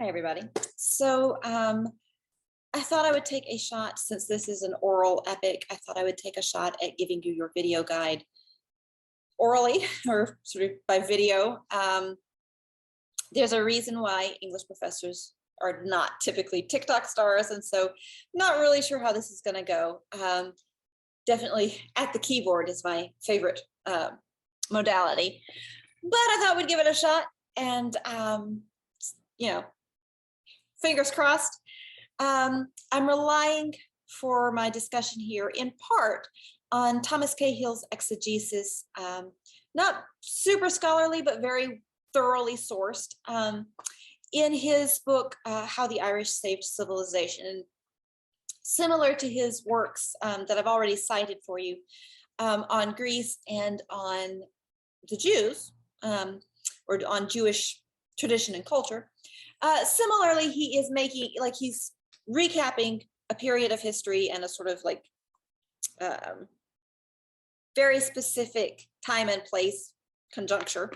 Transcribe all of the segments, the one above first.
Hi, everybody. So I thought I would take a shot, since this is an oral epic, I thought I would take a shot at giving you your video guide orally or sort of by video. There's a reason why English professors are not typically TikTok stars, and so not really sure how this is going to go. Definitely at the keyboard is my favorite modality, but I thought we'd give it a shot, and fingers crossed. I'm relying for my discussion here in part on Thomas Cahill's exegesis, not super scholarly, but very thoroughly sourced, in his book, How the Irish Saved Civilization. And similar to his works that I've already cited for you on Greece and on the Jews, or on Jewish tradition and culture, similarly, he is making, he's recapping a period of history and a sort of very specific time and place conjuncture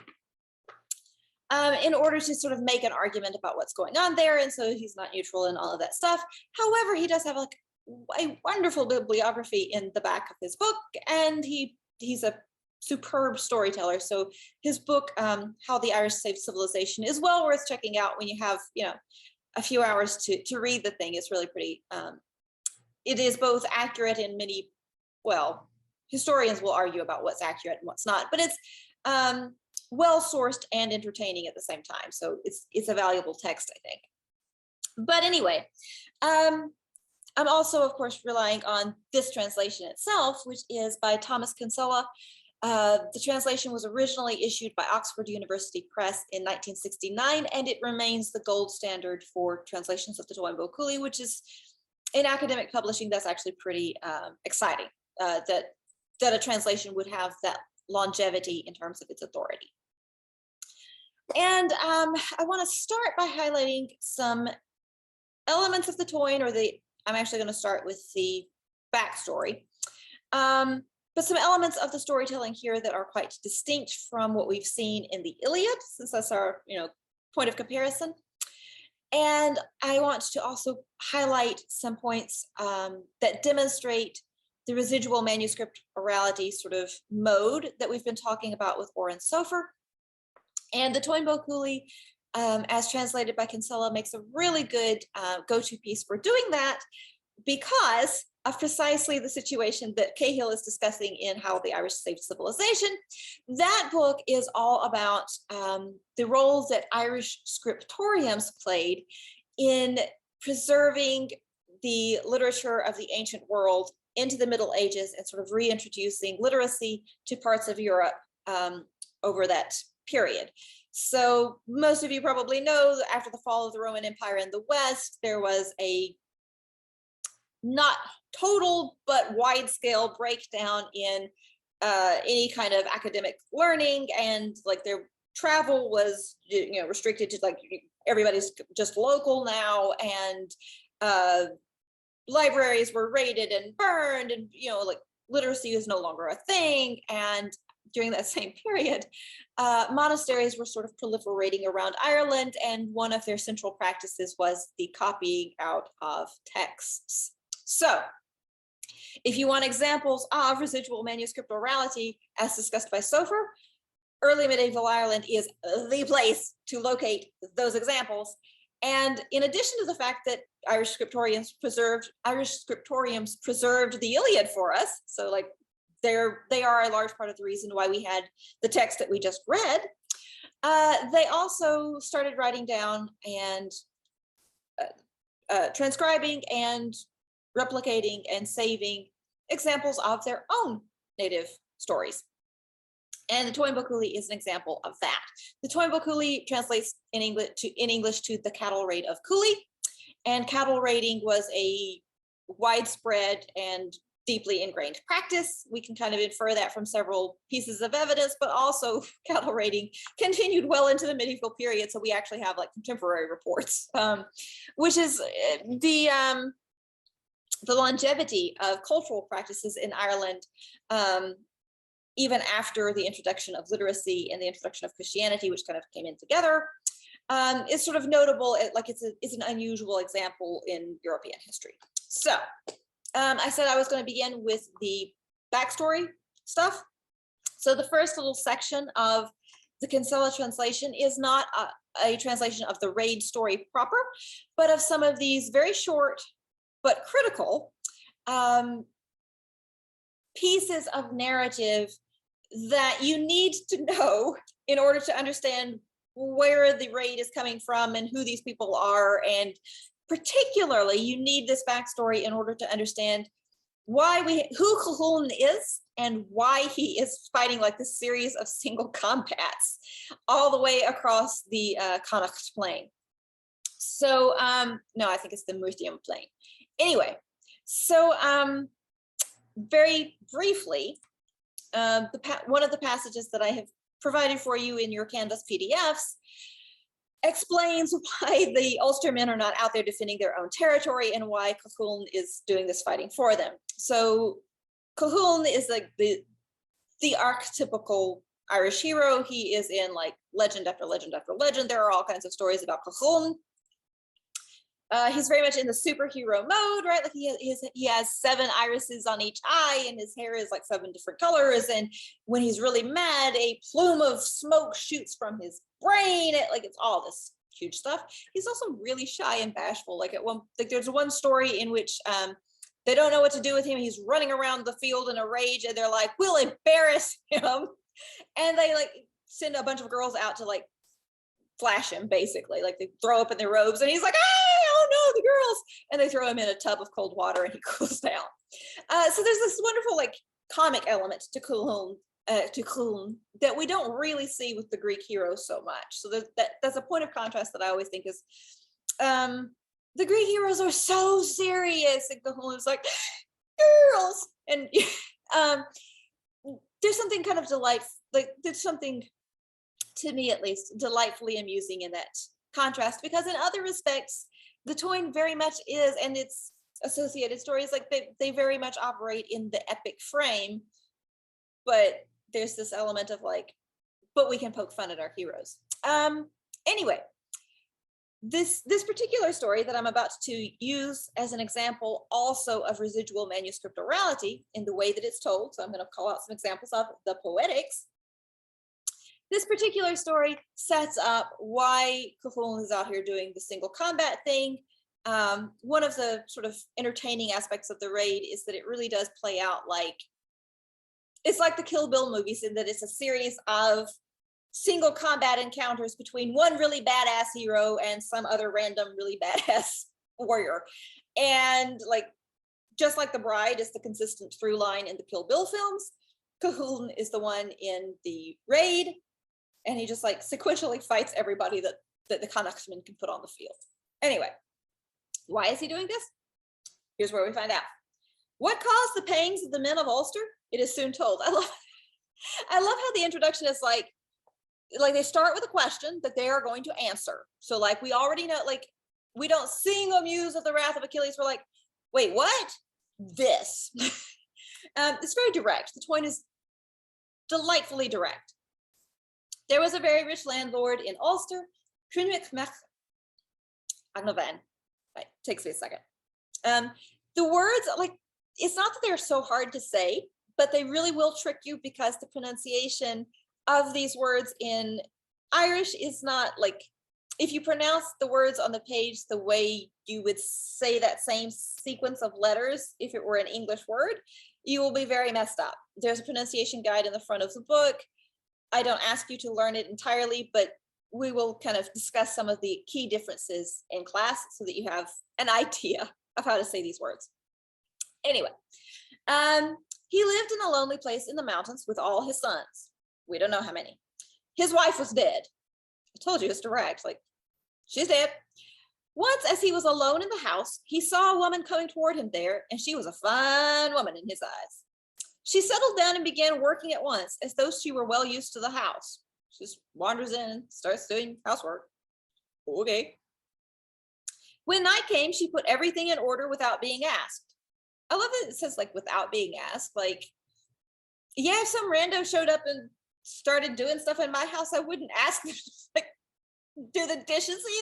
in order to sort of make an argument about what's going on there. And so he's not neutral and all of that stuff. However, he does have a wonderful bibliography in the back of his book, and he's a superb storyteller. So his book, How the Irish Saved Civilization, is well worth checking out when you have, a few hours to read the thing. It's really pretty, it is both accurate in many, well, historians will argue about what's accurate and what's not, but it's well sourced and entertaining at the same time. So it's a valuable text, I think. But anyway, I'm also, of course, relying on this translation itself, which is by Thomas Kinsella. The translation was originally issued by Oxford University Press in 1969, and it remains the gold standard for translations of the Táin Cúchulainn, which is, in academic publishing, that's actually pretty exciting, that a translation would have that longevity in terms of its authority. And I want to start by highlighting some elements of the Táin, I'm actually going to start with the backstory. But some elements of the storytelling here that are quite distinct from what we've seen in the Iliad, since that's our point of comparison. And I want to also highlight some points that demonstrate the residual manuscript orality sort of mode that we've been talking about with Or and Sofer. And the Táin Cúchulainn, as translated by Kinsella, makes a really good go-to piece for doing that, because of precisely the situation that Cahill is discussing in How the Irish Saved Civilization. That book is all about the roles that Irish scriptoriums played in preserving the literature of the ancient world into the Middle Ages and sort of reintroducing literacy to parts of Europe over that period. So most of you probably know that after the fall of the Roman Empire in the West, there was a not total but wide-scale breakdown in any kind of academic learning, and their travel was restricted to everybody's just local now, and libraries were raided and burned, and literacy is no longer a thing. And during that same period, monasteries were sort of proliferating around Ireland, and one of their central practices was the copying out of texts. So if you want examples of residual manuscript orality, as discussed by Sofer, early medieval Ireland is the place to locate those examples. And in addition to the fact that Irish scriptoriums preserved the Iliad for us, so they are a large part of the reason why we had the text that we just read, they also started writing down and transcribing and replicating and saving examples of their own native stories. And the Táin Cúchulainn is an example of that. The Táin Cúchulainn translates in English to the cattle raid of Cooley, and cattle raiding was a widespread and deeply ingrained practice. We can kind of infer that from several pieces of evidence, but also cattle raiding continued well into the medieval period. So we actually have contemporary reports, which is the longevity of cultural practices in Ireland, even after the introduction of literacy and the introduction of Christianity, which kind of came in together. is sort of notable, like it's an unusual example in European history. So I said I was going to begin with the backstory stuff. So the first little section of the Kinsella translation is not a translation of the raid story proper, but of some of these very short but critical pieces of narrative that you need to know in order to understand where the raid is coming from and who these people are. And particularly, you need this backstory in order to understand who Cúchulainn is and why he is fighting like this series of single combats all the way across the Connacht plain. So, no, I think it's the Murthium plain. Anyway, so very briefly, one of the passages that I have provided for you in your Canvas PDFs explains why the Ulstermen are not out there defending their own territory and why Cúchulainn is doing this fighting for them. So Cúchulainn is like the archetypical Irish hero. He is in like legend after legend after legend. There are all kinds of stories about Cúchulainn. He's very much in the superhero mode, right? Like he has 7 irises on each eye, and his hair is like 7 different colors. And when he's really mad, a plume of smoke shoots from his brain. It's all this huge stuff. He's also really shy and bashful. There's one story in which they don't know what to do with him. He's running around the field in a rage, and they're like, "We'll embarrass him," and they like send a bunch of girls out to like flash him, basically. Like they throw up in their robes, and he's like, "Hey, oh no, the girls!" And they throw him in a tub of cold water, and he cools down. So there's this wonderful like comic element to Cúchulainn that we don't really see with the Greek heroes so much. So that's a point of contrast that I always think is the Greek heroes are so serious, and Cúchulainn's like, "Girls," and there's something kind of there's something, to me at least, delightfully amusing in that contrast, because in other respects, the Táin very much is, and its associated stories, like they very much operate in the epic frame, but there's this element of like, but we can poke fun at our heroes. Anyway, this particular story that I'm about to use as an example also of residual manuscript orality in the way that it's told, so I'm going to call out some examples of the poetics. This particular story sets up why Cúchulainn is out here doing the single combat thing. One of the sort of entertaining aspects of the raid is that it really does play out like, it's like the Kill Bill movies, in that it's a series of single combat encounters between one really badass hero and some other random really badass warrior. And like, just like the Bride is the consistent through line in the Kill Bill films, Cúchulainn is the one in the raid, and he just like sequentially fights everybody that the Connachtmen can put on the field. Anyway, why is he doing this? Here's where we find out. What caused the pangs of the men of Ulster? It is soon told. I love how the introduction is like they start with a question that they are going to answer. So like we already know, like we don't sing or muse of the wrath of Achilles. We're like, wait, what? This. It's very direct. The Táin is delightfully direct. There was a very rich landlord in Ulster, Cúchulainn Mech Agnovan. Right, takes me a second. The words, like, it's not that they're so hard to say, but they really will trick you, because the pronunciation of these words in Irish is not like, if you pronounce the words on the page the way you would say that same sequence of letters if it were an English word, you will be very messed up. There's a pronunciation guide in the front of the book. I don't ask you to learn it entirely, but we will kind of discuss some of the key differences in class so that you have an idea of how to say these words. Anyway, he lived in a lonely place in the mountains with all his sons. We don't know how many. His wife was dead. I told you it's direct, like, she's dead. Once, as he was alone in the house, he saw a woman coming toward him there, and she was a fine woman in his eyes. She settled down and began working at once, as though she were well used to the house. She just wanders in and starts doing housework. Okay. When night came, she put everything in order without being asked. I love that it says, like, without being asked. Like, yeah, if some rando showed up and started doing stuff in my house, I wouldn't ask them. Like, do the dishes, you